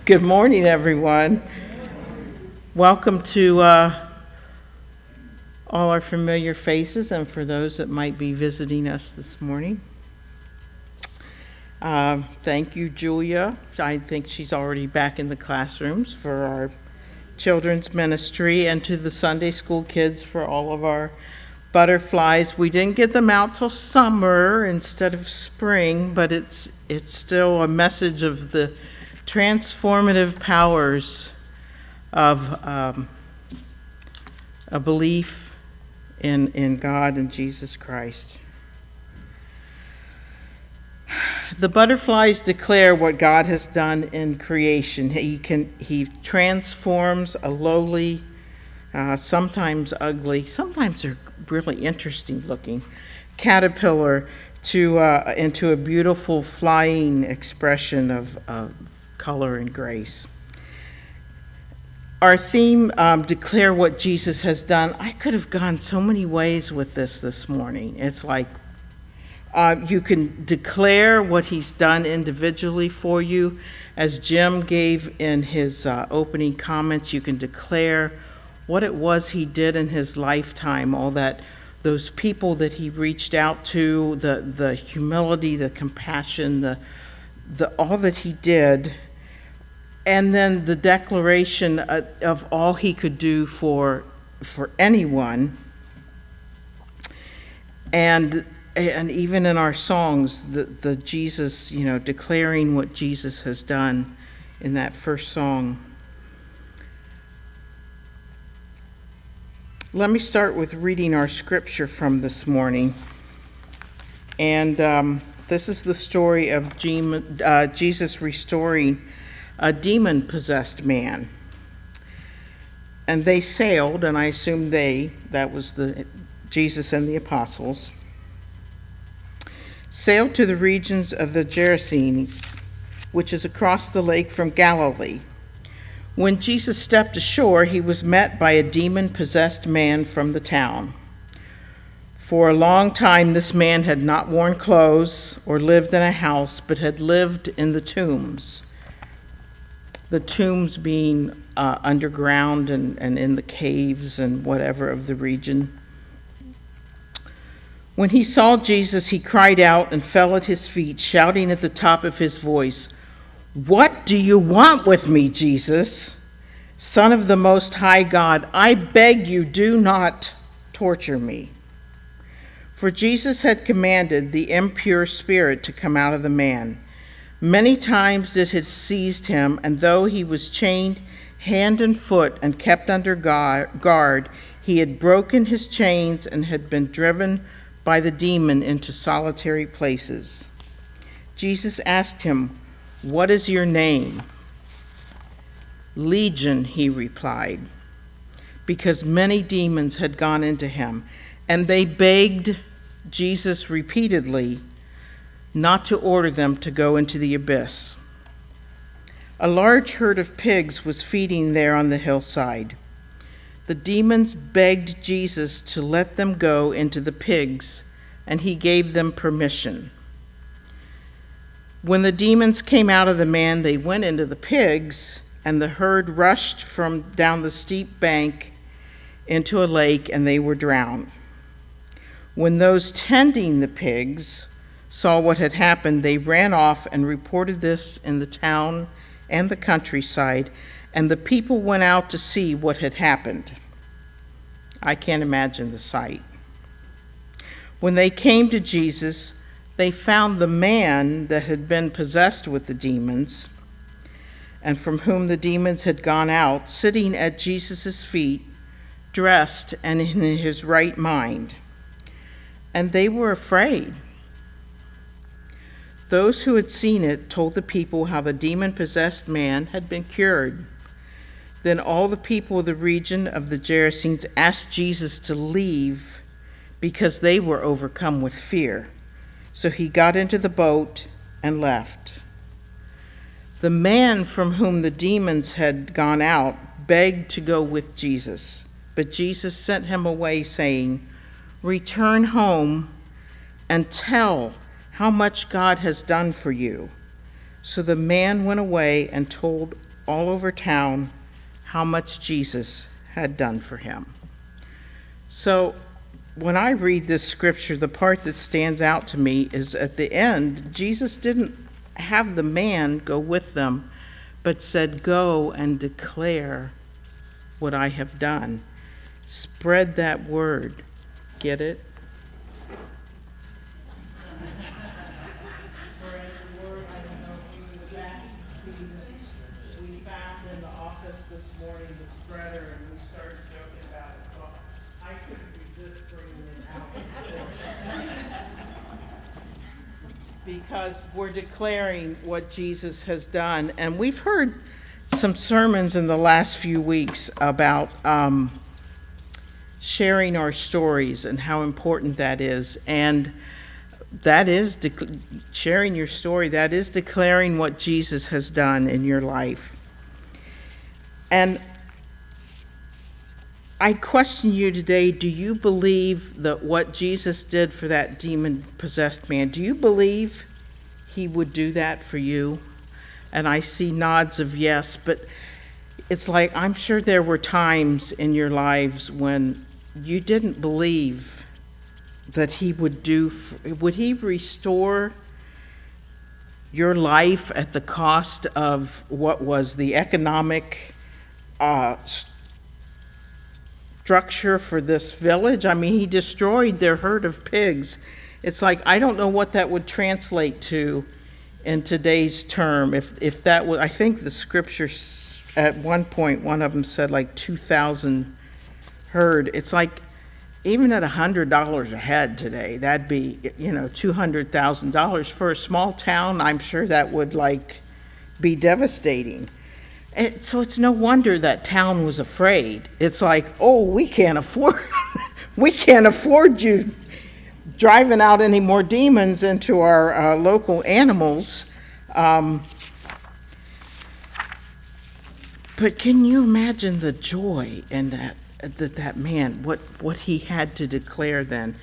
Good morning, everyone. Welcome to all our familiar faces and for those that might be visiting us this morning. Thank you, Julia. I think she's already back in the classrooms for our children's ministry, and to the Sunday school kids for all of our butterflies. We didn't get them out till summer instead of spring, but it's still a message of the transformative powers of a belief in God and Jesus Christ. The butterflies declare what God has done in creation. He transforms a lowly, sometimes ugly, sometimes they're really interesting looking caterpillar into a beautiful flying expression of color and grace. Our theme, declare what Jesus has done. I could have gone so many ways with this morning. It's like you can declare what he's done individually for you. As Jim gave in his opening comments, you can declare what it was he did in his lifetime, those people that he reached out to, the humility, the compassion, the all that he did, and then the declaration of all he could do for anyone. And even in our songs, the Jesus, declaring what Jesus has done in that first song. Let me start with reading our scripture from this morning. And this is the story of Jesus restoring a demon-possessed man. And they sailed, and I assume that was Jesus and the apostles, sailed to the regions of the Gerasenes, which is across the lake from Galilee. When Jesus stepped ashore, he was met by a demon-possessed man from the town. For a long time, this man had not worn clothes or lived in a house, but had lived in the tombs. The tombs being underground and in the caves and whatever of the region. When he saw Jesus, he cried out and fell at his feet, shouting at the top of his voice, "What do you want with me, Jesus, Son of the Most High God? I beg you, do not torture me." For Jesus had commanded the impure spirit to come out of the man. Many times it had seized him, and though he was chained hand and foot and kept under guard, he had broken his chains and had been driven by the demon into solitary places. Jesus asked him, "What is your name?" "Legion," he replied, because many demons had gone into him, and they begged Jesus repeatedly not to order them to go into the abyss. A large herd of pigs was feeding there on the hillside. The demons begged Jesus to let them go into the pigs, and he gave them permission. When the demons came out of the man, they went into the pigs, and the herd rushed from down the steep bank into a lake, and they were drowned. When those tending the pigs saw what had happened, they ran off and reported this in the town and the countryside, and the people went out to see what had happened. I can't imagine the sight. When they came to Jesus, they found the man that had been possessed with the demons, and from whom the demons had gone out, sitting at Jesus' feet, dressed and in his right mind. And they were afraid. Those who had seen it told the people how the demon-possessed man had been cured. Then all the people of the region of the Gerasenes asked Jesus to leave because they were overcome with fear. So he got into the boat and left. The man from whom the demons had gone out begged to go with Jesus, but Jesus sent him away, saying, "Return home and tell how much God has done for you." So the man went away and told all over town how much Jesus had done for him. So when I read this scripture, the part that stands out to me is at the end, Jesus didn't have the man go with them, but said, "Go and declare what I have done." Spread that word. Get it? We found in the office this morning the spreader, and we started joking about it, so I couldn't resist bringing it out. Because we're declaring what Jesus has done, and we've heard some sermons in the last few weeks about sharing our stories and how important that is, and that is sharing your story. That is declaring what Jesus has done in your life. And I question you today, do you believe that what Jesus did for that demon-possessed man, do you believe he would do that for you? And I see nods of yes, but it's like, I'm sure there were times in your lives when you didn't believe that he would would he restore your life at the cost of what was the economic structure for this village? I mean, he destroyed their herd of pigs. It's like, I don't know what that would translate to in today's term. If that would, I think the scriptures at one point, one of them said like 2,000 herd. It's like, even at $100 a head today, that'd be, $200,000 for a small town. I'm sure that would be devastating. And so it's no wonder that town was afraid. It's like, oh, we can't afford you driving out any more demons into our local animals. But can you imagine the joy in that man, what he had to declare then?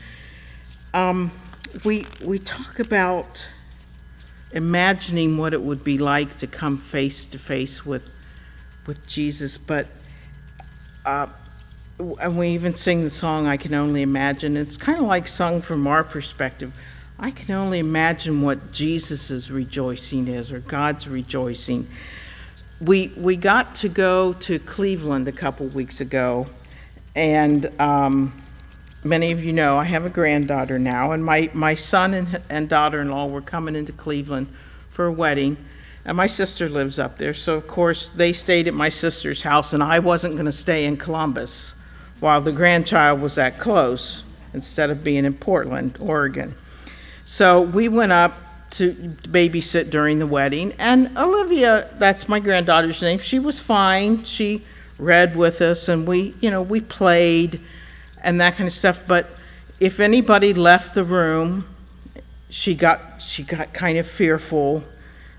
We talk about imagining what it would be like to come face to face with Jesus, but and we even sing the song, I Can Only Imagine. It's kind of like sung from our perspective. I can only imagine what Jesus's rejoicing is, or God's rejoicing. We got to go to Cleveland a couple weeks ago, and many of you know I have a granddaughter now, and my son and daughter-in-law were coming into Cleveland for a wedding, and my sister lives up there, so of course they stayed at my sister's house, and I wasn't going to stay in Columbus while the grandchild was that close, instead of being in Portland, Oregon. So we went up to babysit during the wedding, and Olivia, that's my granddaughter's name, she was fine. She read with us, and we played and that kind of stuff. But if anybody left the room, she got kind of fearful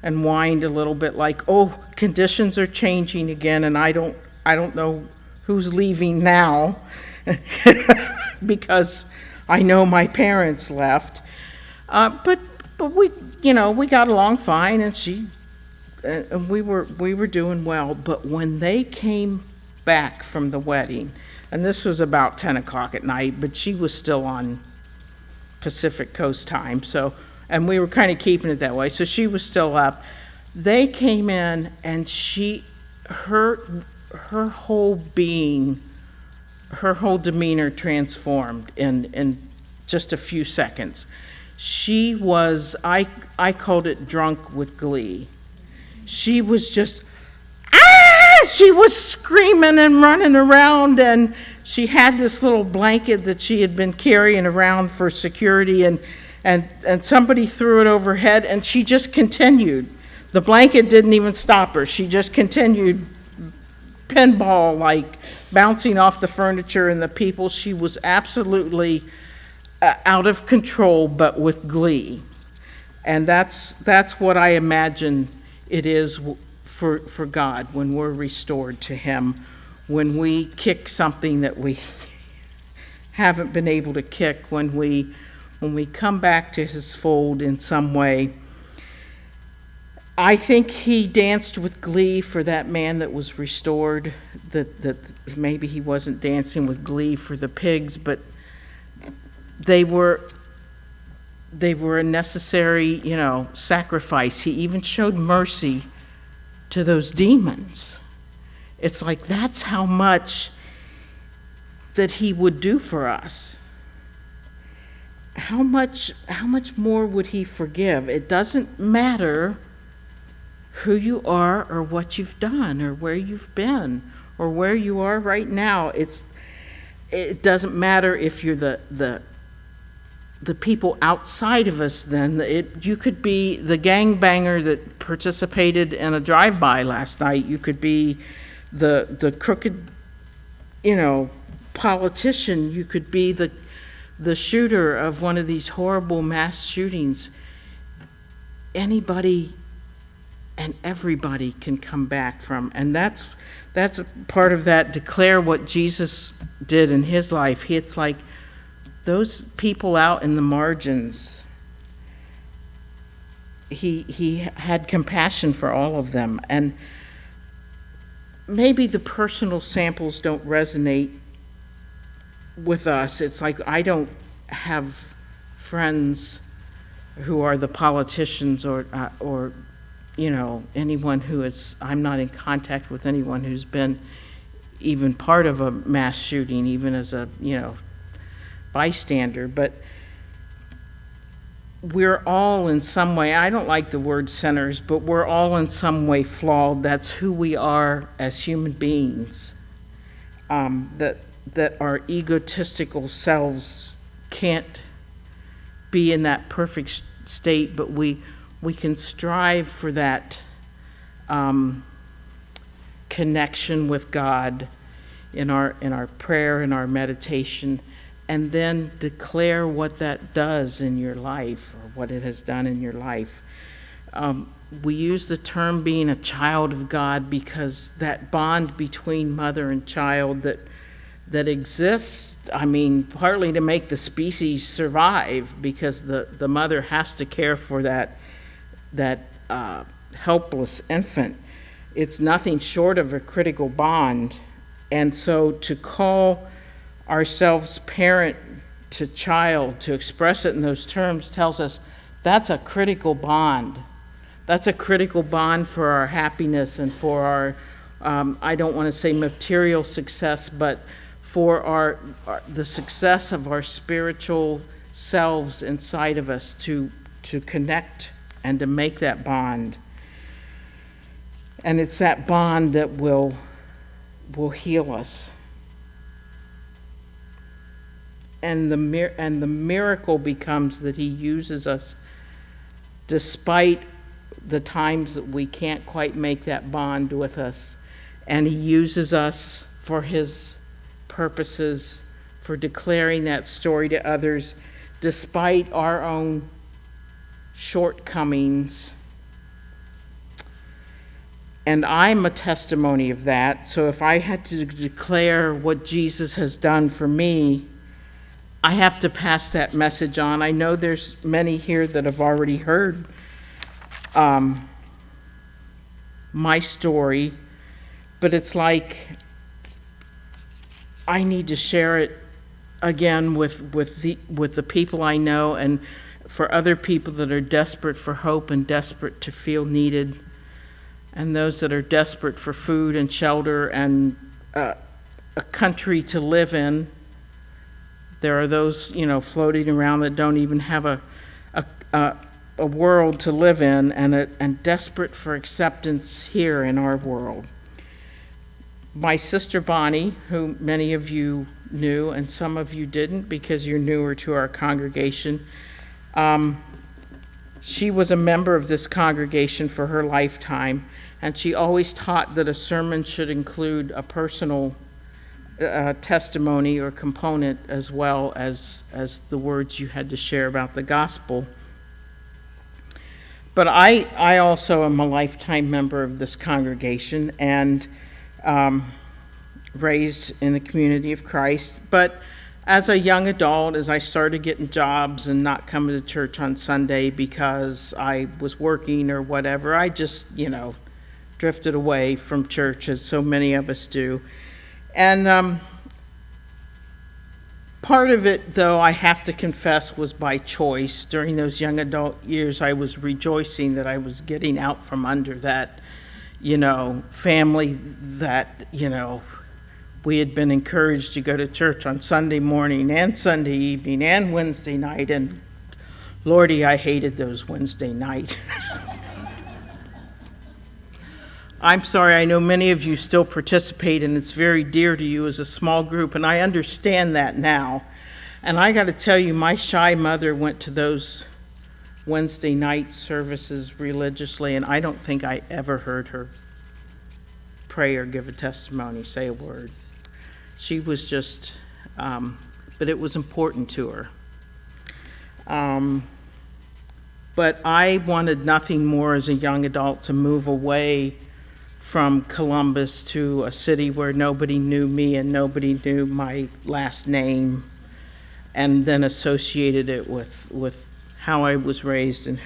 and whined a little bit, like, oh, conditions are changing again, and I don't know who's leaving now because I know my parents left. But we got along fine, and we were doing well. But when they came back from the wedding, and this was about 10 o'clock at night, but she was still on Pacific Coast time, and we were kind of keeping it that way, so she was still up. They came in, and her whole being, her whole demeanor transformed in just a few seconds. She was, I called it drunk with glee. She was just, she was screaming and running around, and she had this little blanket that she had been carrying around for security, and somebody threw it over her head, and she just continued. The blanket didn't even stop her. She just continued pinball, like bouncing off the furniture and the people. She was absolutely out of control, but with glee. And that's what I imagine it is for God when we're restored to him, when we kick something that we haven't been able to kick, when we come back to his fold in some way. I think he danced with glee for that man that was restored, that maybe he wasn't dancing with glee for the pigs, but they were a necessary, sacrifice. He even showed mercy to those demons. It's like that's how much that he would do for us. How much more would he forgive? It doesn't matter who you are or what you've done or where you've been or where you are right now. It doesn't matter if you're the people outside of us. Then you could be the gangbanger that participated in a drive-by last night. You could be the crooked, politician. You could be the shooter of one of these horrible mass shootings. Anybody and everybody can come back from, and that's a part of that. Declare what Jesus did in his life. It's like those people out in the margins, he had compassion for all of them. And maybe the personal samples don't resonate with us. It's like I don't have friends who are the politicians or anyone who is, I'm not in contact with anyone who's been even part of a mass shooting, even as a, bystander. But we're all in some way, I don't like the word sinners, but we're all in some way flawed. That's who we are as human beings. That our egotistical selves can't be in that perfect state, but we can strive for that connection with God in our prayer, in our meditation, and then declare what that does in your life or what it has done in your life. We use the term being a child of God because that bond between mother and child that exists, partly to make the species survive, because the mother has to care for that helpless infant. It's nothing short of a critical bond. And so to call ourselves parent to child, to express it in those terms, tells us that's a critical bond. That's a critical bond for our happiness and for our, I don't want to say material success, but for the success of our spiritual selves inside of us, to connect and to make that bond. And it's that bond that will heal us. And the miracle becomes that he uses us despite the times that we can't quite make that bond with us. And he uses us for his purposes, for declaring that story to others, despite our own shortcomings. And I'm a testimony of that. So if I had to declare what Jesus has done for me, I have to pass that message on. I know there's many here that have already heard my story, but it's like I need to share it again with the people I know, and for other people that are desperate for hope and desperate to feel needed, and those that are desperate for food and shelter and a country to live in. There are those, floating around that don't even have a world to live in, and desperate for acceptance here in our world. My sister Bonnie, who many of you knew and some of you didn't because you're newer to our congregation, she was a member of this congregation for her lifetime, and she always taught that a sermon should include a personal testimony or component, as well as the words you had to share about the gospel. But I also am a lifetime member of this congregation and raised in the community of Christ. But as a young adult, as I started getting jobs and not coming to church on Sunday because I was working or whatever, I just, drifted away from church, as so many of us do. And part of it, though, I have to confess, was by choice. During those young adult years, I was rejoicing that I was getting out from under that, family that, we had been encouraged to go to church on Sunday morning and Sunday evening and Wednesday night, and Lordy, I hated those Wednesday nights. I'm sorry, I know many of you still participate, and it's very dear to you as a small group, and I understand that now. And I got to tell you, my shy mother went to those Wednesday night services religiously, and I don't think I ever heard her pray or give a testimony, say a word. She was just, but it was important to her. But I wanted nothing more as a young adult to move away from Columbus to a city where nobody knew me and nobody knew my last name, and then associated it with how I was raised and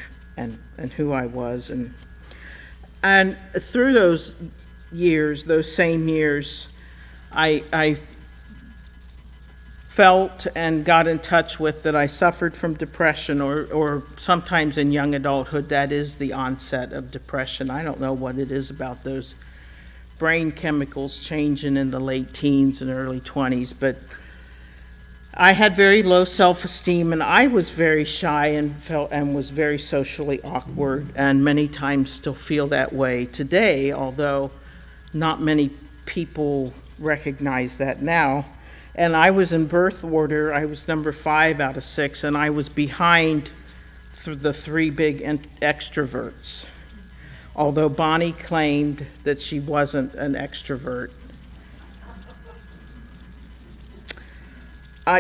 who I was. And through those years, those same years, I felt and got in touch with that I suffered from depression, or sometimes in young adulthood, that is the onset of depression. I don't know what it is about those brain chemicals changing in the late teens and early 20s, but I had very low self-esteem, and I was very shy and was very socially awkward, and many times still feel that way today, although not many people recognize that now. And I was in birth order. I was number 5 out of 6, and I was behind the 3 big extroverts, although Bonnie claimed that she wasn't an extrovert.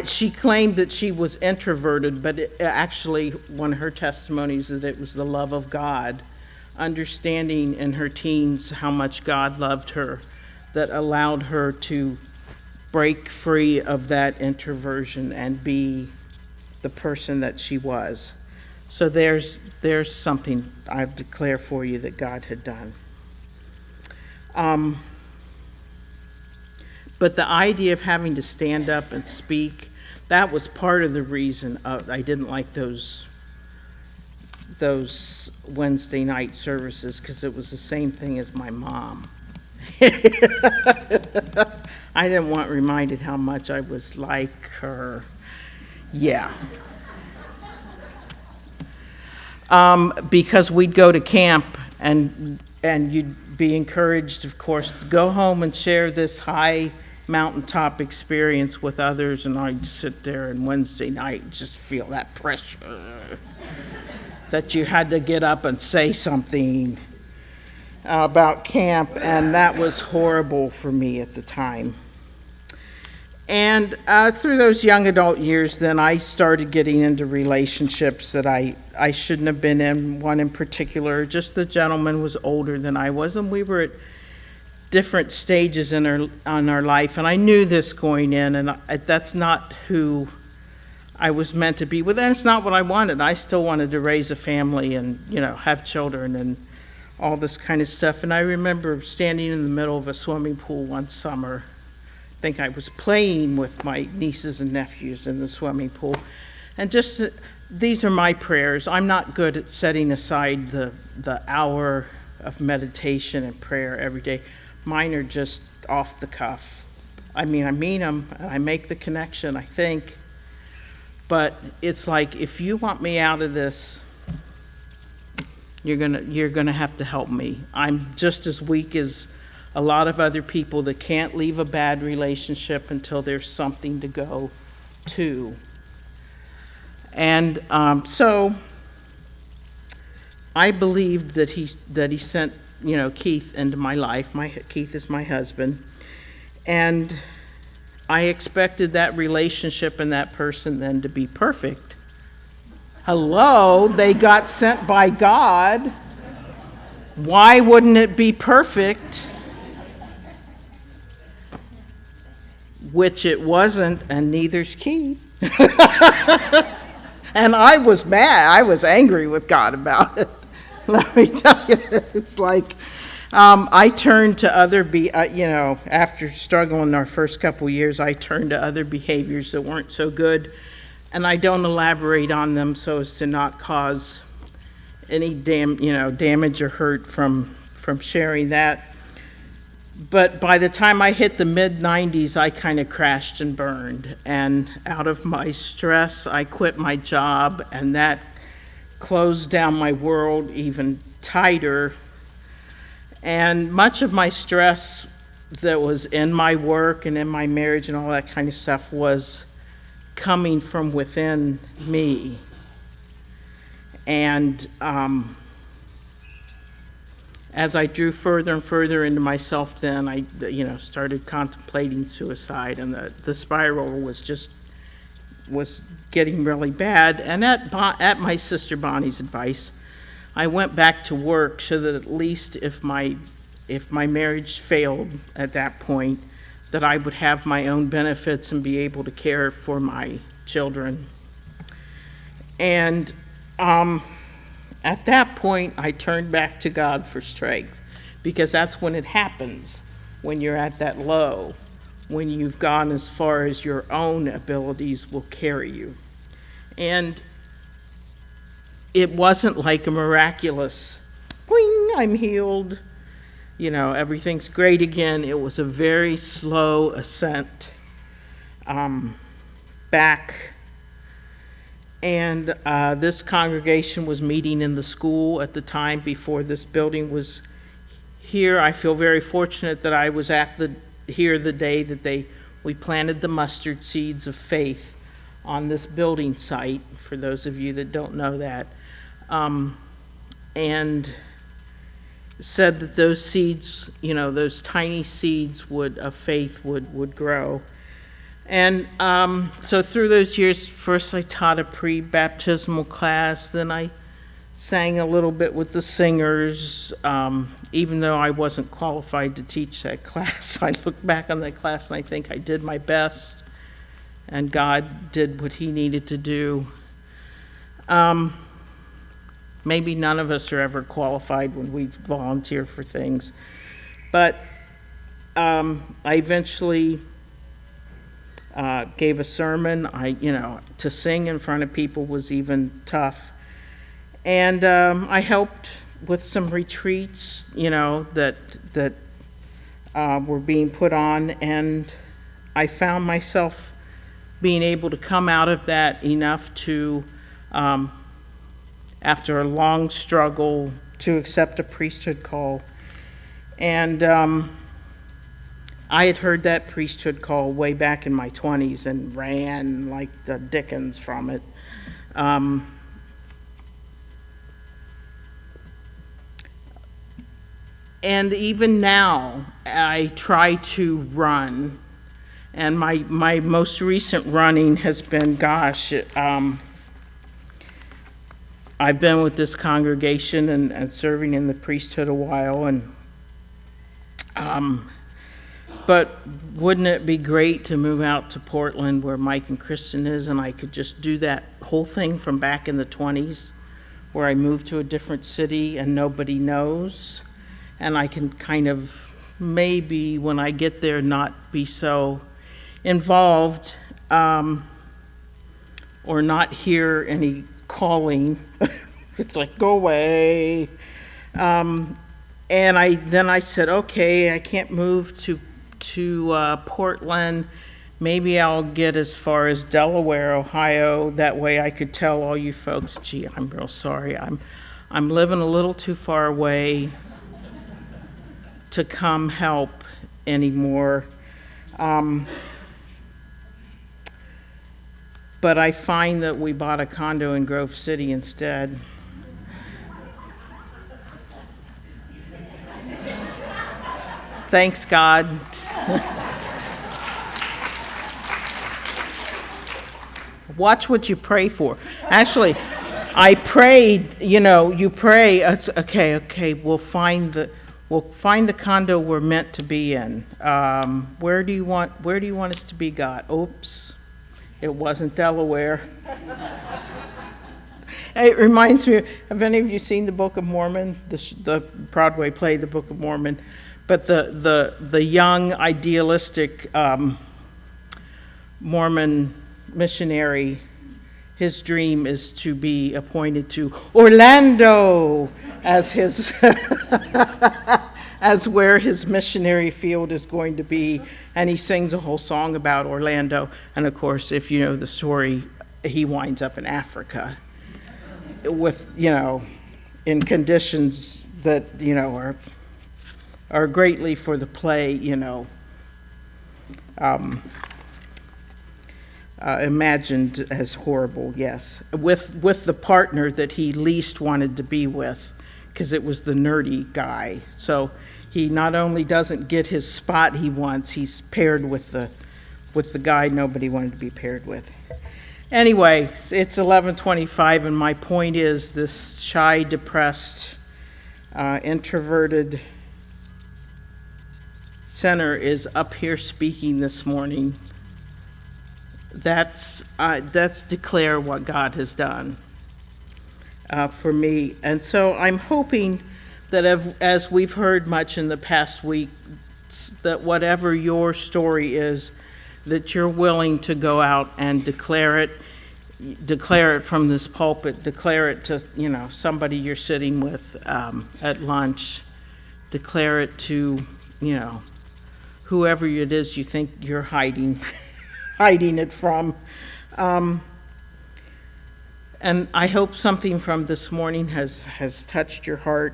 She claimed that she was introverted, but actually one of her testimonies is that it was the love of God, understanding in her teens how much God loved her, that allowed her to break free of that introversion and be the person that she was. So there's something I declare for you that God had done. But the idea of having to stand up and speak, that was part of the reason I didn't like those Wednesday night services, because it was the same thing as my mom. I didn't want reminded how much I was like her. Yeah. Because we'd go to camp, and you'd be encouraged, of course, to go home and share this high mountaintop experience with others, and I'd sit there and Wednesday night just feel that pressure that you had to get up and say something about camp, and that was horrible for me at the time. And through those young adult years, then I started getting into relationships that I shouldn't have been in. One in particular, just the gentleman was older than I was, and we were at different stages in our life, and I knew this going in, and that's not who I was meant to be with, and it's not what I wanted. I still wanted to raise a family and, have children and all this kind of stuff. And I remember standing in the middle of a swimming pool one summer. I think I was playing with my nieces and nephews in the swimming pool. And just, these are my prayers. I'm not good at setting aside the hour of meditation and prayer every day. Mine are just off the cuff. I mean them, and I make the connection, I think. But it's like, if you want me out of this, you're gonna have to help me. I'm just as weak as a lot of other people that can't leave a bad relationship until there's something to go to. And so I believed that he sent Keith into my life. Keith is my husband, and I expected that relationship and that person then to be perfect. Hello, they got sent by God. Why wouldn't it be perfect? which it wasn't, and neither's Keith. And I was mad. I was angry with God about it. Let me tell you, it's like I turned to other, after struggling our first couple years, I turned to other behaviors that weren't so good, and I don't elaborate on them so as to not cause any damage or hurt from sharing that. But by the time I hit the mid-90s, I kind of crashed and burned. And out of my stress, I quit my job, and that closed down my world even tighter. And much of my stress that was in my work and in my marriage and all that kind of stuff was coming from within me. And as I drew further and further into myself, then I, started contemplating suicide, and the spiral was getting really bad. And at my sister Bonnie's advice, I went back to work so that at least if my marriage failed at that point, that I would have my own benefits and be able to care for my children. And at that point, I turned back to God for strength, because that's when it happens, when you're at that low, when you've gone as far as your own abilities will carry you. And it wasn't like a miraculous, boing, I'm healed, everything's great again. It was a very slow ascent back. And this congregation was meeting in the school at the time before this building was here. I feel very fortunate that I was here the day that we planted the mustard seeds of faith on this building site, for those of you that don't know that, and said that those seeds, those tiny seeds of faith would grow. And so through those years, first I taught a pre-baptismal class, then I sang a little bit with the singers, even though I wasn't qualified to teach that class. I look back on that class and I think I did my best, and God did what he needed to do. Maybe none of us are ever qualified when we volunteer for things, but I eventually gave a sermon. To sing in front of people was even tough. And I helped with some retreats, that were being put on, and I found myself being able to come out of that enough to, after a long struggle, to accept a priesthood call. And I had heard that priesthood call way back in my 20s and ran like the dickens from it. And even now, I try to run. And my most recent running has been, I've been with this congregation and serving in the priesthood a while, and but wouldn't it be great to move out to Portland where Mike and Kristen is, and I could just do that whole thing from back in the 20s, where I moved to a different city and nobody knows, and I can kind of maybe when I get there not be so involved, or not hear any calling. It's like, go away. And I said, okay, I can't move to Portland. Maybe I'll get as far as Delaware, Ohio. That way I could tell all you folks, gee, I'm real sorry. I'm living a little too far away to come help anymore. But I find that we bought a condo in Grove City instead. Thanks, God. Watch what you pray for. Actually, I prayed, you pray, it's okay, we'll find We'll find the condo we're meant to be in. Where do you want us to be, God? Oops, it wasn't Delaware. It reminds me, have any of you seen the Book of Mormon? The Broadway play, The Book of Mormon. But the young, idealistic Mormon missionary, his dream is to be appointed to Orlando as his as where his missionary field is going to be, and he sings a whole song about Orlando. And of course, if you know the story, he winds up in Africa with, in conditions that, are greatly for the play, imagined as horrible, yes, with the partner that he least wanted to be with, because it was the nerdy guy. So he not only doesn't get his spot he wants, he's paired with the guy nobody wanted to be paired with. Anyway, it's 11:25, and my point is this shy, depressed, introverted center is up here speaking this morning. That's declare what God has done for me. And so I'm hoping that as we've heard much in the past week, that whatever your story is, that you're willing to go out and declare it from this pulpit, declare it to somebody you're sitting with at lunch, declare it to whoever it is you think you're hiding it from. And I hope something from this morning has touched your heart,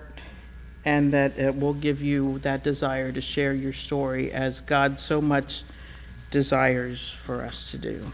and that it will give you that desire to share your story as God so much desires for us to do.